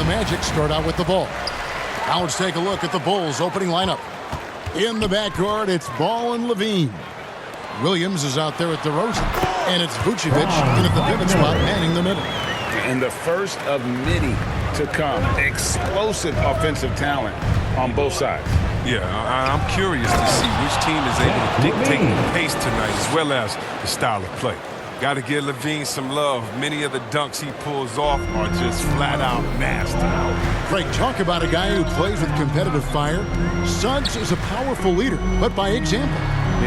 Magic start out with the ball. Now let's take a look at the Bulls opening lineup. In the backcourt, it's Ball and Levine. Williams is out there at DeRozan. And it's Vucevic in at the pivot spot, manning the middle. And the first of many to come. Explosive offensive talent on both sides. Yeah, I'm curious to see which team is able to dictate the pace tonight as well as the style of play. Got to give Levine some love. Many of the dunks he pulls off are just flat-out nasty. Frank, talk about a guy who plays with competitive fire. Suggs is a powerful leader, but by example.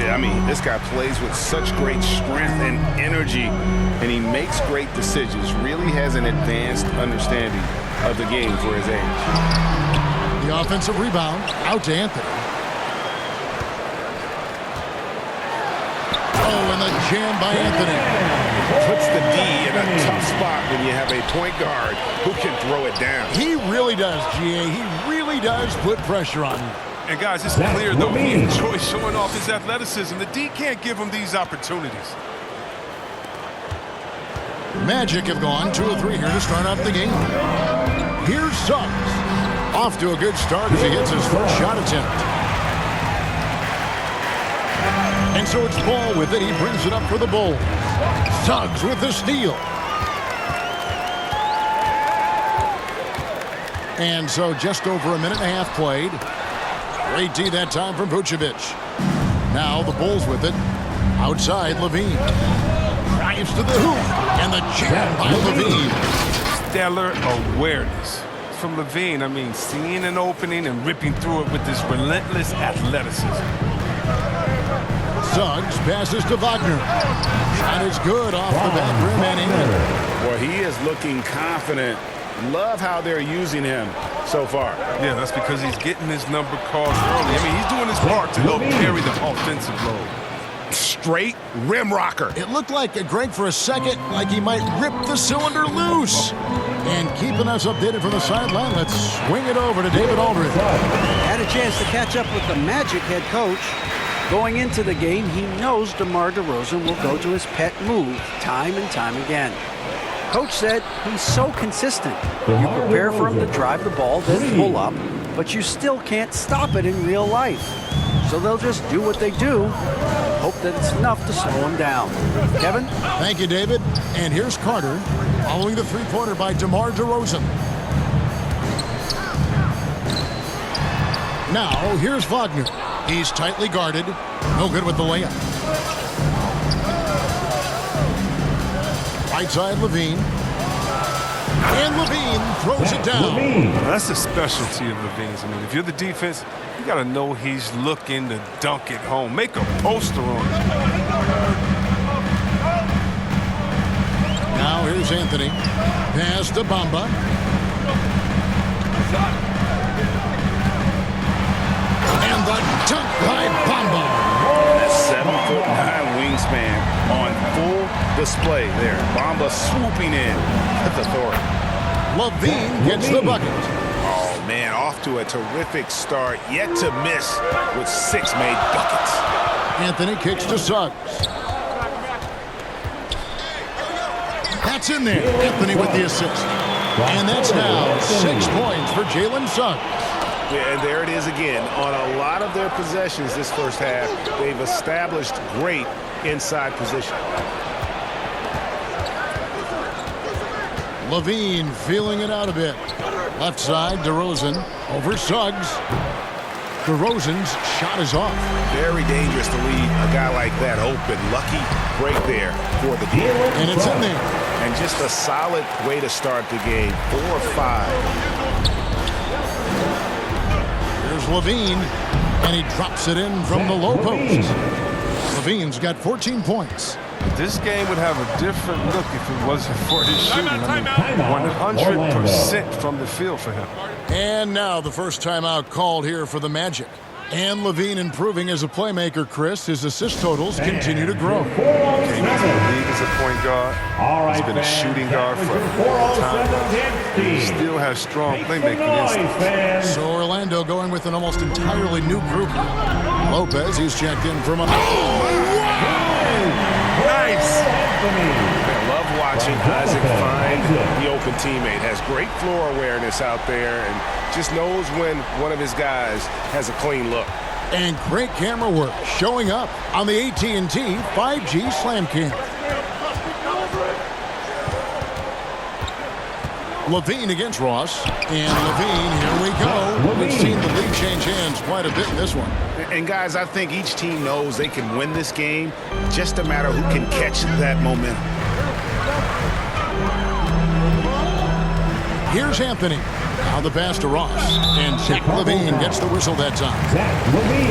Yeah, I mean, this guy plays with such great strength and energy, and he makes great decisions. Really has an advanced understanding of the game for his age. The offensive rebound out to Anthony. Oh, and the jam by Anthony. Puts the D in a tough spot when you have a point guard who can throw it down. He really does, GA. He really does put pressure on you. And guys, it's clear, though, he enjoys showing off his athleticism. The D can't give him these opportunities. Magic have gone 2 of 3 here to start off the game. Here's Suggs. Off to a good start as he hits his first shot attempt. And so it's Ball with it. He brings it up for the Bulls. Suggs with the steal. And so just over a minute and a half played. Great D that time from Vucevic. Now the Bulls with it. Outside, Levine. Drives to the hoop. And the jam by Levine. Stellar awareness from Levine. I mean, seeing an opening and ripping through it with this relentless athleticism. Suggs passes to Wagner. Shot is good off the back rim and in. Well, he is looking confident. Love how they're using him so far. Yeah, that's because he's getting his number called early. I mean, he's doing his part to help carry the offensive load. Straight rim rocker. It looked like, Greg, for a second, like he might rip the cylinder loose. And keeping us updated from the sideline, let's swing it over to David Aldridge. Had a chance to catch up with the Magic head coach. Going into the game, he knows DeMar DeRozan will go to his pet move time and time again. Coach said he's so consistent. You prepare for him to drive the ball, then pull up, but you still can't stop it in real life. So they'll just do what they do, hope that it's enough to slow him down. Kevin? Thank you, David. And here's Carter, following the three-pointer by DeMar DeRozan. Now, here's Wagner. He's tightly guarded. No good with the layup. Right side, Levine. And Levine throws it down. That's the specialty of Levine's. I mean, if you're the defense, you got to know he's looking to dunk it home. Make a poster on it. Now here's Anthony. Pass to Bamba. And the dunk by Bamba. That 7'9" wingspan on full display there. Bamba swooping in with authority. Levine gets the bucket. Oh, man, off to a terrific start. Yet to miss with 6 made buckets. Anthony kicks to Suggs. That's in there. Anthony with the assist. And that's now 6 points for Jalen Suggs. Yeah, and there it is again. On a lot of their possessions this first half, they've established great inside position. Levine feeling it out a bit. Left side, DeRozan over Suggs. DeRozan's shot is off. Very dangerous to leave a guy like that open. Lucky break there for the deal. And it's in there. And just a solid way to start the game. 4-5. There's Levine, and he drops it in from the low post. Levine's got 14 points. This game would have a different look if it wasn't for his shooting. I mean, 100% from the field for him. And now the first timeout called here for the Magic. And Levine improving as a playmaker, Chris. His assist totals continue to grow. Came into the league as a point guard. He's been a shooting guard for a long time. He still has strong playmaking instincts. So Orlando going with an almost entirely new group. Lopez, he's checked in from a... Nice! I love watching Isaac find the open teammate. Has great floor awareness out there and just knows when one of his guys has a clean look. And great camera work showing up on the AT&T 5G Slam Cam. Levine against Ross. And Levine, here we go. We've seen the lead change hands quite a bit in this one. And guys, I think each team knows they can win this game. Just a matter who can catch that momentum. Here's Anthony. Now the pass to Ross. And Zach Levine gets the whistle that time.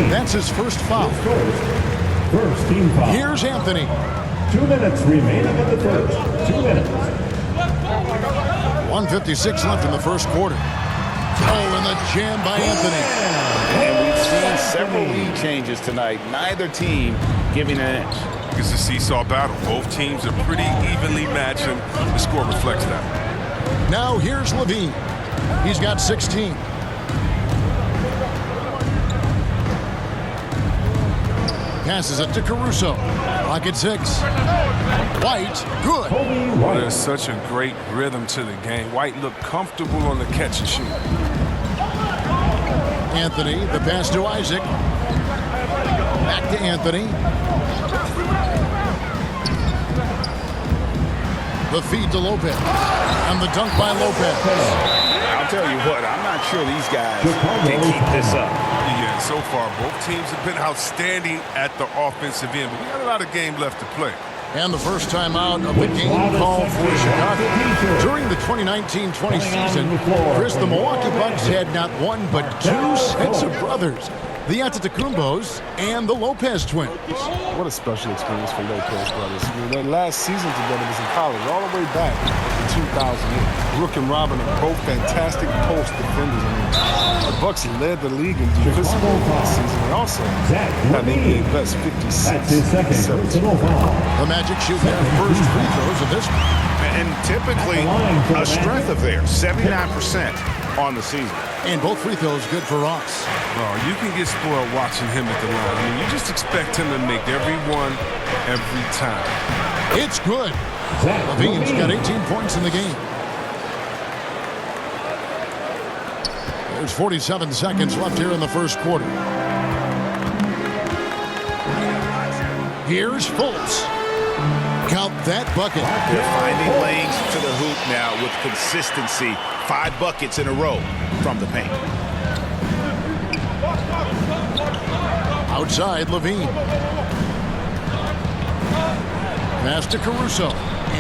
That's his first foul. First team foul. Here's Anthony. 2 minutes remaining in the first. 2 minutes. 1:56 left in the first quarter. Oh, and the jam by Anthony. And we've seen several lead changes tonight. Neither team giving an inch. It's a seesaw battle. Both teams are pretty evenly matched, and the score reflects that. Now here's Levine. He's got 16. Passes it to Caruso. Pocket 6. White, good. There's such a great rhythm to the game. White looked comfortable on the catch and shoot. Anthony, the pass to Isaac. Back to Anthony. The feed to Lopez. And the dunk by Lopez. I'll tell you what, I'm not sure these guys can keep this up. Yeah, so far, both teams have been outstanding at the offensive end, but we got a lot of game left to play. And the first time out of the game called for Chicago. During the 2019-20 season, Chris, the Milwaukee Bucks had not one but two sets of brothers. The Antetokounmpos and the Lopez twins. What a special experience for Lopez brothers. I mean, their last season together was in college, all the way back in 2008. Brooke and Robin are both fantastic post defenders. I mean, the Bucks led the league in defensive rating last season. They also had the NBA best 56. The Magic shoot their first free throws of this one. And typically a strength of theirs, 79% on the season. And both free throws good for Ross. Oh, you can get spoiled watching him at the line. I mean, you just expect him to make every one, every time. It's good. Levine's got 18 points in the game. There's 47 seconds left here in the first quarter. Here's Fultz. Count that bucket. They're finding lanes to the hoop now with consistency. 5 buckets in a row from the paint. Outside, Levine. Pass to Caruso.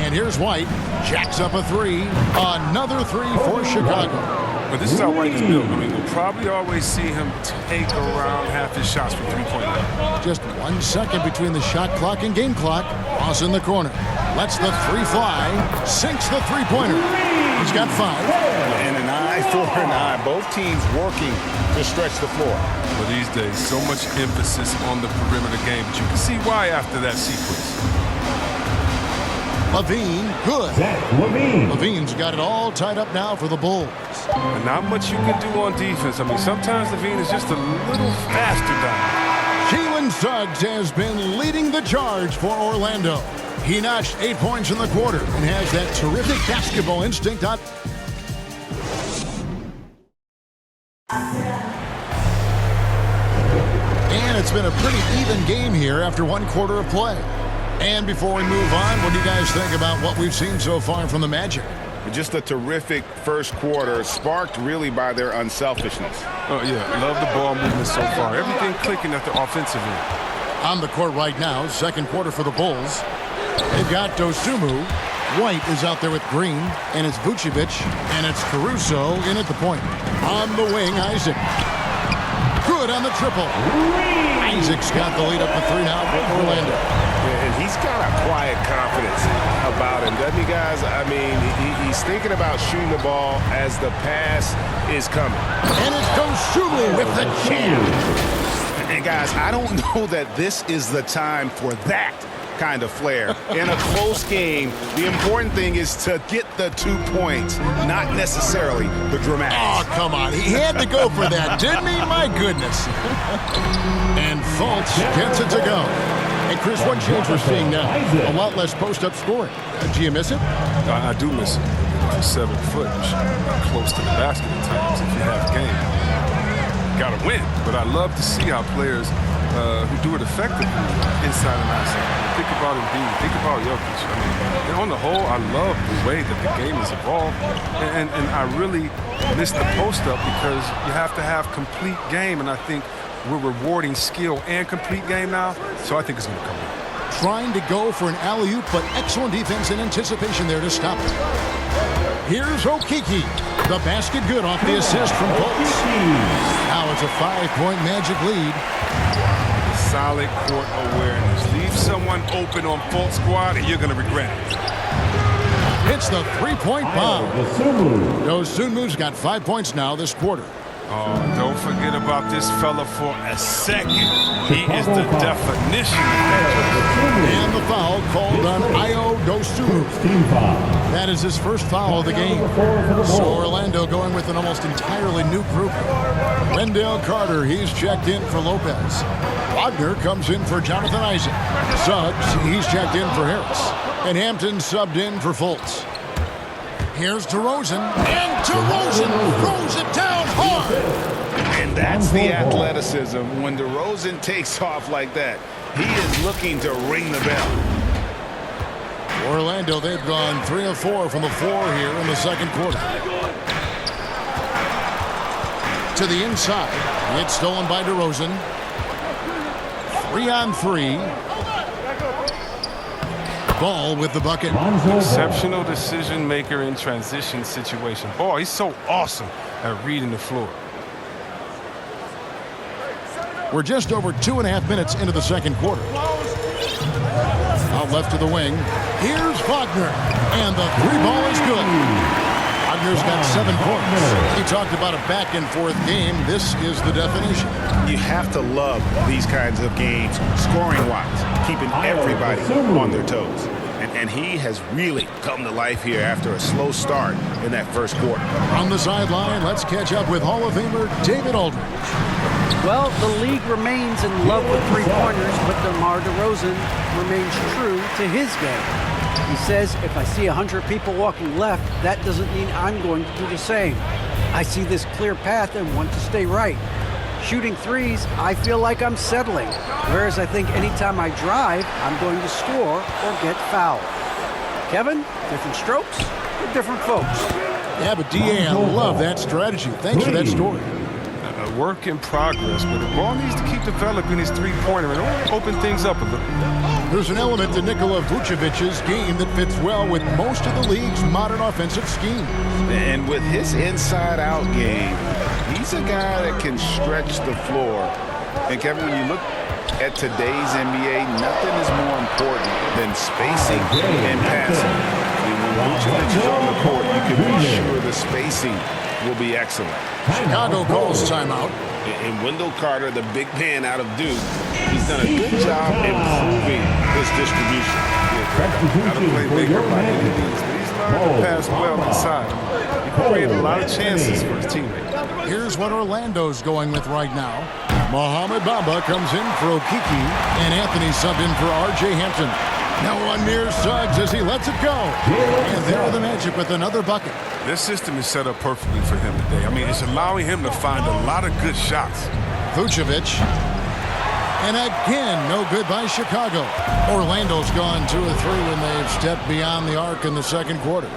And here's White. Jacks up a 3. Another 3 for Chicago. But this is how White is built. I mean, we'll probably always see him take around half his shots from three-point line. Just 1 second between the shot clock and game clock. Ross in the corner. Lets the 3 fly. Sinks the three-pointer. He's got 5. And an eye for an eye. Both teams working to stretch the floor. But these days, so much emphasis on the perimeter game. But you can see why after that sequence. Levine, good. Levine's got it all tied up now for the Bulls. And not much you can do on defense. I mean, sometimes Levine is just a little faster down. Jalen Suggs has been leading the charge for Orlando. He notched 8 points in the quarter and has that terrific basketball instinct on. And it's been a pretty even game here after 1 quarter of play. And before we move on, what do you guys think about what we've seen so far from the Magic? Just a terrific first quarter, sparked really by their unselfishness. Oh, yeah. Love the ball movement so far. Everything clicking at the offensive end. On the court right now, second quarter for the Bulls. They've got Dosunmu. White is out there with Green, and it's Vucevic, and it's Caruso in at the point. On the wing, Isaac. Good on the triple. Isaac's got the lead up to 3 now for Orlando. Yeah, and he's got a quiet confidence about him, doesn't he, guys? I mean, he's thinking about shooting the ball as the pass is coming. And it's Dosunmu with the jam. And, guys, I don't know that this is the time for that kind of flair. In a close game, the important thing is to get the 2 points, not necessarily the dramatics. Oh, come on. He had to go for that, didn't he? My goodness. And Fultz gets it to go. And, Chris, what change we're seeing now? A lot less post-up scoring. Do you miss it? I do miss it. to 7 foot. You should be close to the basket at times if you have game. You got to win. But I love to see how players who do it effectively inside and outside. Think about Embiid. Think about Jokic. I mean, and on the whole, I love the way that the game has evolved. And I really miss the post-up because you have to have complete game. And I think we're rewarding skill and complete game now. So I think it's going to come in. Trying to go for an alley-oop, but excellent defense and anticipation there to stop it. Here's Okeke. The basket good off the assist from Bullz. Now it's a 5-point Magic lead. Solid court awareness. Leave someone open on Fultz squad and you're going to regret it. It's the three-point bomb. Dosunmu's got 5 points now this quarter. Oh, don't forget about this fella for a second. He is the definition of that. And the foul called on Ayo Dosunmu. That is his first foul of the game. So Orlando going with an almost entirely new group. Wendell Carter, he's checked in for Lopez. Wagner comes in for Jonathan Isaac. Suggs, he's checked in for Harris. And Hampton subbed in for Fultz. Here's DeRozan, and DeRozan throws it down hard. And that's the athleticism. When DeRozan takes off like that, he is looking to ring the bell. Orlando, they've gone 3 of 4 from the floor here in the second quarter. To the inside, it's stolen by DeRozan. 3-on-3. Ball with the bucket. Exceptional decision maker in transition situation. Boy, he's so awesome at reading the floor. We're just over 2.5 minutes into the second quarter. Out left to the wing. Here's Wagner. And the three ball is good. Wagner's got 7 points. He talked about a back and forth game. This is the definition. You have to love these kinds of games, scoring-wise, keeping everybody on their toes. And he has really come to life here after a slow start in that first quarter. On the sideline, let's catch up with Hall of Famer David Aldridge. Well, the league remains in love with three-pointers, but DeMar DeRozan remains true to his game. He says, if I see 100 people walking left, that doesn't mean I'm going to do the same. I see this clear path and want to stay right. Shooting threes, I feel like I'm settling. Whereas I think anytime I drive, I'm going to score or get fouled. Kevin, different strokes for different folks. Yeah, but D.A., I love that strategy. Thanks for that story. A work in progress, but the ball needs to keep developing his three-pointer and open things up a little. There's an element to Nikola Vucevic's game that fits well with most of the league's modern offensive scheme. And with his inside-out game, he's a guy that can stretch the floor. And Kevin, when you look at today's NBA, nothing is more important than spacing and passing. And when Vucevic is on the court, you can be sure the spacing will be excellent. Chicago calls timeout. And Wendell Carter, the big man out of Duke, he's done a good job improving his distribution. Got to play bigger by any means, but he's learned to pass well inside. He created a lot of chances for his teammates. Here's what Orlando's going with right now. Mohamed Bamba comes in for Okeke, and Anthony subbed in for R.J. Hampton. Now one near Suggs as he lets it go. And there are the Magic with another bucket. This system is set up perfectly for him today. I mean, it's allowing him to find a lot of good shots. Vucevic. And again, no good by Chicago. Orlando's gone 2 of 3 when they've stepped beyond the arc in the second quarter.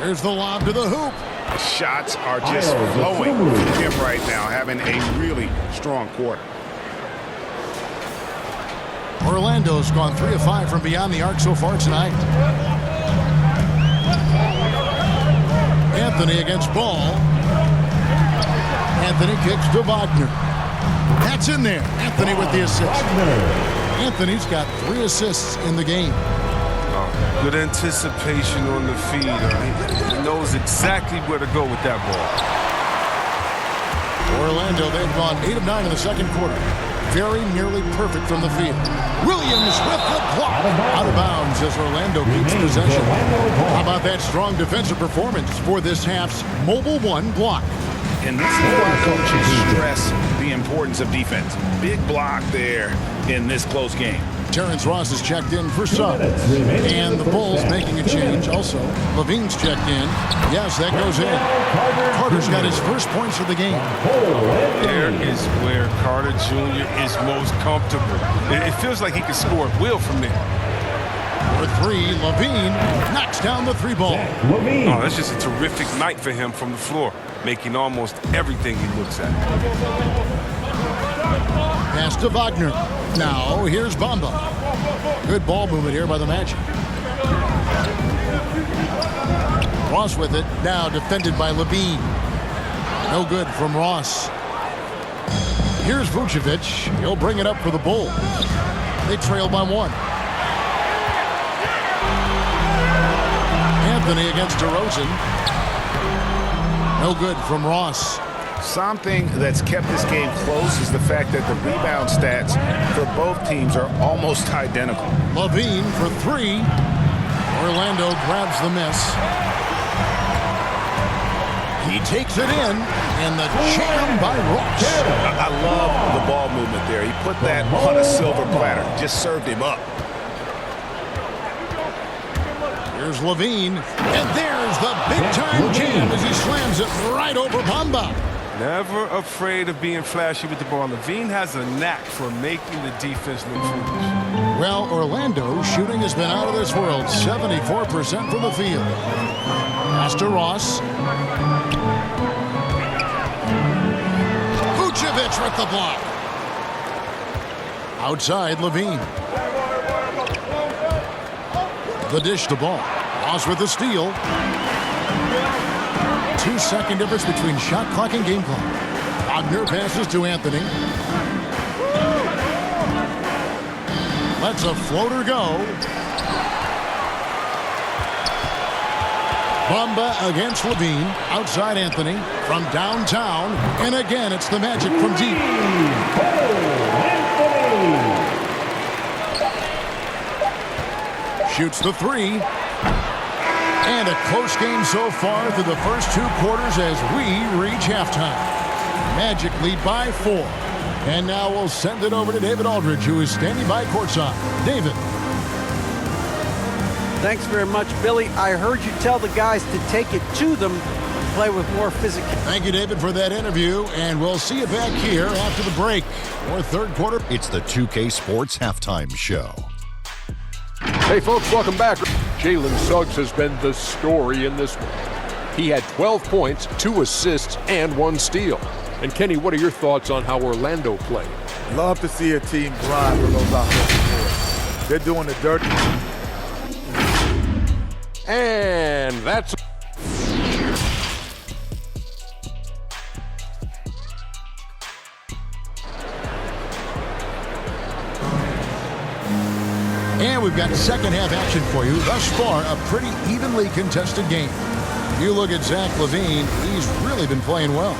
Here's the lob to the hoop. The shots are just flowing from him right now, having a really strong quarter. Orlando's gone 3 of 5 from beyond the arc so far tonight. Anthony against Ball. Anthony kicks to Wagner. That's in there. Anthony with the assist. Anthony's got 3 assists in the game. Good anticipation on the feed. He knows exactly where to go with that ball. Orlando, they've gone 8 of 9 in the second quarter. Very nearly perfect from the field. Williams with the block. Out of bounds as Orlando keeps possession. How about that strong defensive performance for this half's Mobile One block? And this is why coaches stress the importance of defense. Big block there in this close game. Terrence Ross is checked in for sub. And the Bulls making a change. Also, Levine's checked in. Yes, that goes in. Carter's got his first points of the game. There is where Carter Jr. is most comfortable. It feels like he can score at will from there. For three, Levine knocks down the three ball. Oh, that's just a terrific night for him from the floor, making almost everything he looks at. Pass to Wagner. Now, here's Bamba. Good ball movement here by the Magic. Ross with it. Now defended by Levine. No good from Ross. Here's Vucevic. He'll bring it up for the Bulls. They trail by one. Anthony against DeRozan. No good from Ross. Something that's kept this game close is the fact that the rebound stats for both teams are almost identical. Levine for three. Orlando grabs the miss. He takes it in, and the jam by Ross. I love the ball movement there. He put that on a silver platter. Just served him up. Here's Levine, and there's the big-time jam as he slams it right over Bamba. Never afraid of being flashy with the ball. Levine has a knack for making the defense look foolish. Well, Orlando's shooting has been out of this world. 74% from the field. Pass to Ross. Vucevic with the block. Outside, Levine. The dish to ball. Ross with the steal. 2-second difference between shot clock and game clock. Wagner passes to Anthony. Lets a floater go. Bamba against Levine. Outside Anthony. From downtown. And again, it's the Magic from deep. Shoots the three. And a close game so far through the first two quarters as we reach halftime. Magic lead by 4. And now we'll send it over to David Aldridge, who is standing by courtside. David. Thanks very much, Billy. I heard you tell the guys to take it to them, play with more physical. Thank you, David, for that interview. And we'll see you back here after the break. Or third quarter. It's the 2K Sports Halftime Show. Hey, folks, welcome back. Jalen Suggs has been the story in this one. He had 12 points, 2 assists, and 1 steal. And, Kenny, what are your thoughts on how Orlando played? Love to see a team drive for those offensive boards. They're doing the dirty. And that's... And we've got second half action for you. Thus far, a pretty evenly contested game. You look at Zach LaVine, he's really been playing well.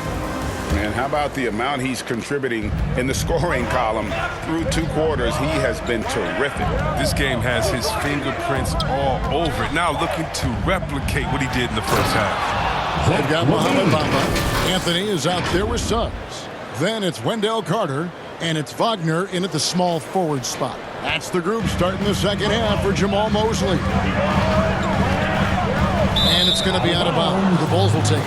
And how about the amount he's contributing in the scoring column through 2 quarters? He has been terrific. This game has his fingerprints all over it. Now looking to replicate what he did in the first half. They've got Mohamed Bamba. Anthony is out there with Suggs. Then it's Wendell Carter, and it's Wagner in at the small forward spot. That's the group starting the second half for Jamal Mosley. And it's going to be out of bounds. The Bulls will take it.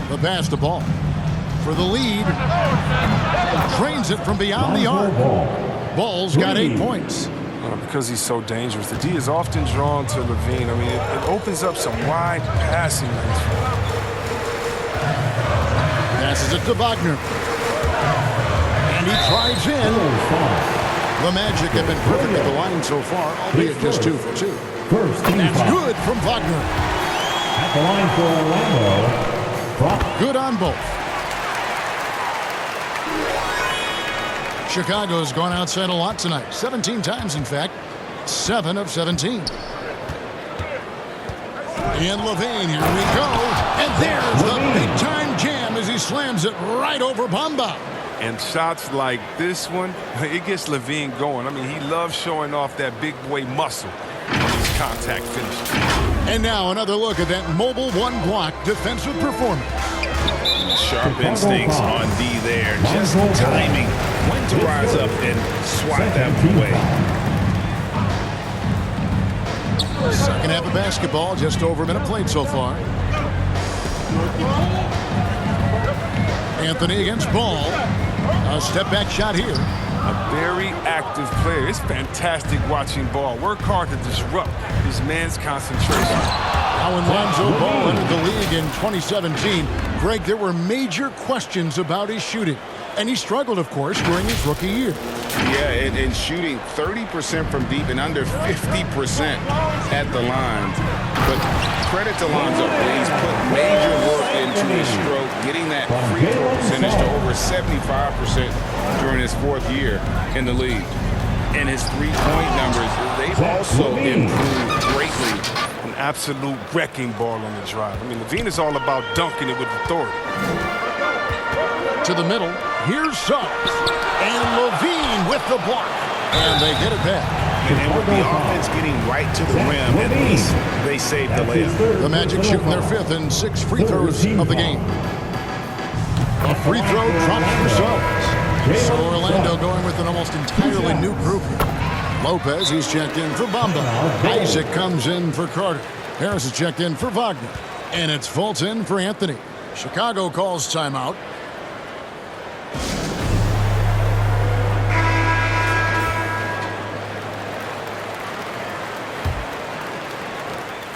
The pass to ball for the lead. Drains it from beyond the arc. Ball's got 8 points. Because he's so dangerous, the D is often drawn to Levine. I mean, it opens up some wide passing lanes. Passes it to Wagner. And he drives in. The Magic have been perfect at the line so far, albeit just 2 for 2. That's good from Wagner. At the line for Orlando. Good on both. Chicago's gone outside a lot tonight. 17 times, in fact. 7 of 17. And Levine, here we go. And there's the big-time jam as he slams it right over Bamba. And shots like this one, it gets Levine going. I mean, he loves showing off that big boy muscle on these contact finishes. And now another look at that mobile one-block defensive performance. Sharp instincts on D there. Just timing when to rise up and swat that away. Second half of basketball, just over a minute played so far. Anthony against Ball. A step-back shot here. A very active player. It's fantastic watching Ball work hard to disrupt his man's concentration. Now when Lonzo Ball entered the league in 2017, Greg, there were major questions about his shooting. And he struggled, of course, during his rookie year. Yeah, and shooting 30% from deep and under 50% at the line. But credit to Lonzo. He's put major work into his stroke, getting that free throw percentage to over 75% during his fourth year in the league. And his three-point numbers, they've also improved greatly. An absolute wrecking ball on the drive. I mean, Levine is all about dunking it with authority. To the middle, here's Suggs. And Levine with the block. And they get it back. And with the offense getting right to the rim, at least they saved the layup. The Magic shooting their fifth and sixth free throws of the game. A free throw drops for Suggs. So Orlando going with an almost entirely new group here. Lopez, he's checked in for Bamba. Isaac comes in for Carter. Harris is checked in for Wagner. And it's Fultz in for Anthony. Chicago calls timeout.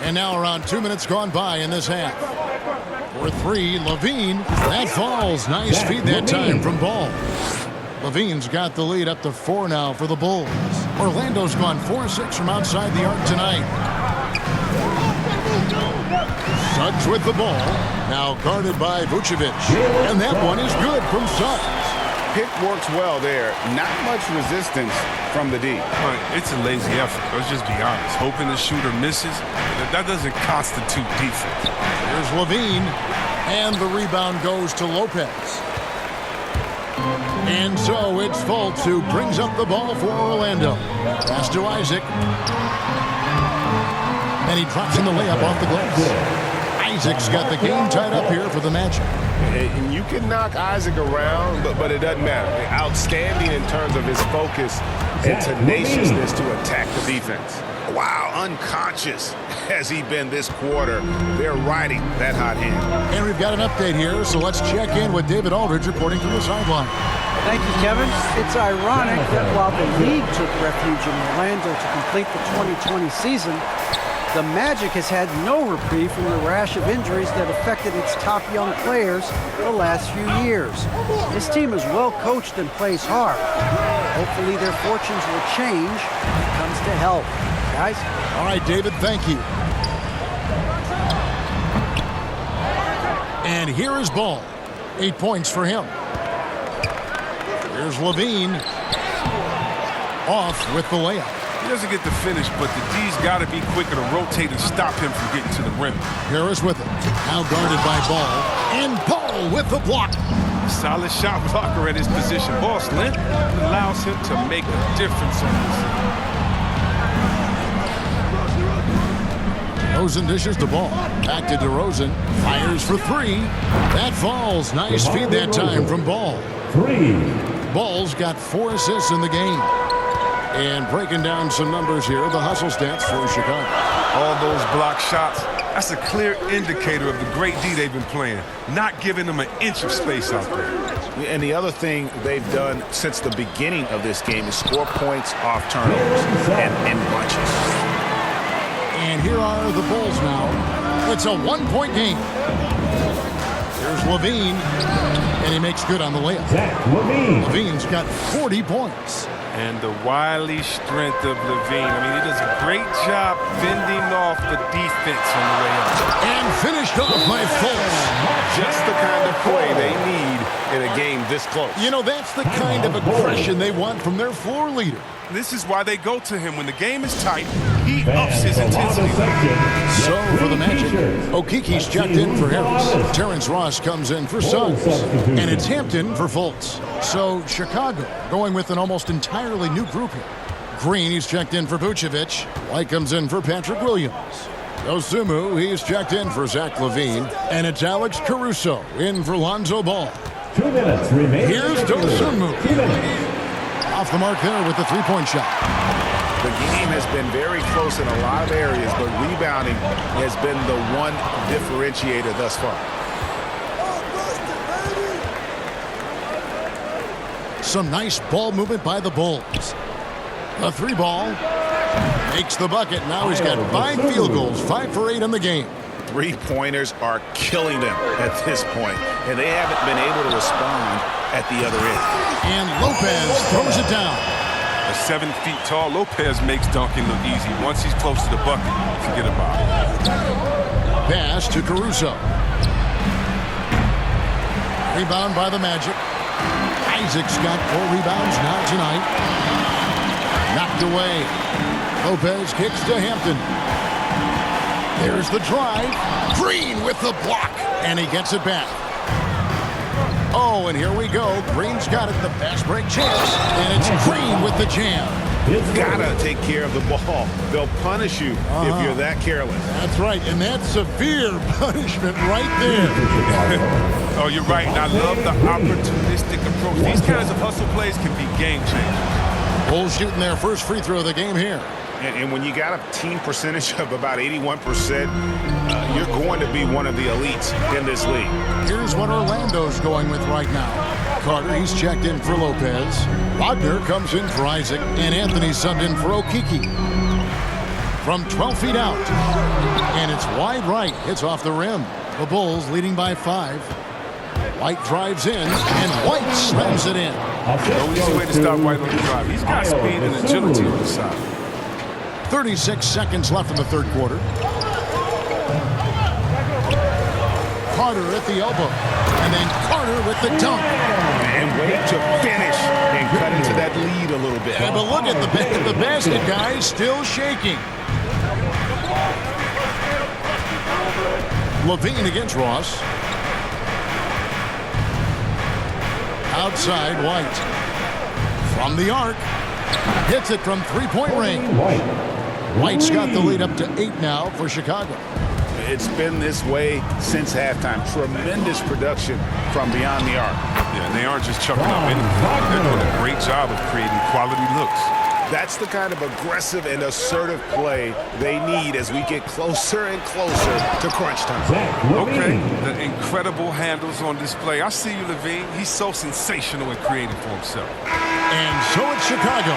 And now around 2 minutes gone by in this half. For three, Levine. That falls. Nice feed that time from Ball. Levine's got the lead up to 4 now for the Bulls. Orlando's gone 4-6 from outside the arc tonight. Suggs with the ball. Now guarded by Vucevic. And that one is good from Suggs. Pick works well there. Not much resistance from the D. It's a lazy effort. Let's just be honest. Hoping the shooter misses, that doesn't constitute defense. Here's Levine. And the rebound goes to Lopez. And so it's Fultz who brings up the ball for Orlando. Pass to Isaac. And he drops in the layup off the glass. Isaac's got the game tied up here for the Magic. And you can knock Isaac around, but it doesn't matter. Outstanding in terms of his focus and tenaciousness to attack the defense. Wow, unconscious has he been this quarter. They're riding that hot hand. And we've got an update here, so let's check in with David Aldridge reporting from the sideline. Thank you, Kevin. It's ironic that while the league took refuge in Orlando to complete the 2020 season, the Magic has had no reprieve from the rash of injuries that affected its top young players the last few years. This team is well coached and plays hard. Hopefully their fortunes will change when it comes to health. Guys? All right, David, thank you. And here is Ball. 8 points for him. Here's Levine. Off with the layup. He doesn't get the finish, but the D's got to be quicker to rotate and stop him from getting to the rim. Harris with it. Now guarded by Ball. And Ball with the block. Solid shot blocker at his position. Ball's length allows him to make a difference on this. DeRozan dishes the ball. Back to DeRozan. Fires for three. That falls. Nice feed that time from Ball. Ball's got 4 assists in the game. And breaking down some numbers here, the hustle stats for Chicago. All those block shots, that's a clear indicator of the great D they've been playing, not giving them an inch of space out there. And the other thing they've done since the beginning of this game is score points off turnovers and bunches. And here are the Bulls now. It's a 1-point game. Here's Levine. And he makes good on the layup. Levine's got 40 points. And the wily strength of Levine. I mean, he does a great job fending off the defense on the way up. And finished off by Fultz. Just the kind of play they need in a game this close. You know, that's the kind of aggression they want from their floor leader. This is why they go to him. When the game is tight, he ups his intensity. So for the Magic, Okiki's checked in for Harris. Terrence Ross comes in for Suggs. And it's Hampton for Fultz. So Chicago going with an almost entirely new group here. Green, he's checked in for Vucevic. White comes in for Patrick Williams. Dosunmu, he's checked in for Zach LaVine. And it's Alex Caruso in for Lonzo Ball. 2 minutes remaining. Here's Dosunmu. Off the mark there with the three-point shot. The game has been very close in a lot of areas, but rebounding has been the one differentiator thus far. Some nice ball movement by the Bulls. A three ball makes the bucket. Now he's got 5 field goals, 5 for 8 in the game. Three-pointers are killing them at this point, and they haven't been able to respond at the other end. And Lopez throws it down. At 7 feet tall, Lopez makes dunking look easy. Once he's close to the bucket, forget about it. Pass to Caruso. Rebound by the Magic. Isaac's got 4 rebounds now tonight. Knocked away. Lopez kicks to Hampton. There's the drive. Green with the block. And he gets it back. Oh, and here we go. Green's got it. The fast break chance. And it's Green with the jam. Gotta take care of the ball. They'll punish you if you're that careless. That's right. And that's severe punishment right there. Oh, you're right. And I love the opportunistic approach. These kinds of hustle plays can be game changers. Bulls shooting their first free throw of the game here. And when you got a team percentage of about 81%, you're going to be one of the elites in this league. Here's what Orlando's going with right now. Carter, he's checked in for Lopez. Wagner comes in for Isaac. And Anthony subbed in for Okiki. From 12 feet out. And it's wide right. It's off the rim. The Bulls leading by 5. White drives in, and White slams it in. No easy way to stop White on the drive. He's got speed and agility on the side. 36 seconds left in the third quarter. Carter at the elbow. And then Carter with the dunk. And wait to finish and cut into that lead a little bit. Yeah, but look at the basket, guys, still shaking. LaVine against Ross. Outside, White. From the arc. Hits it from three-point range. White's got the lead up to 8 now for Chicago. It's been this way since halftime. Tremendous production from beyond the arc. Yeah, and they aren't just chucking up anything. They're doing a great job of creating quality looks. That's the kind of aggressive and assertive play they need as we get closer and closer to crunch time. Okay, the incredible handles on display. I see you, LaVine. He's so sensational at creating for himself. And so it's Chicago.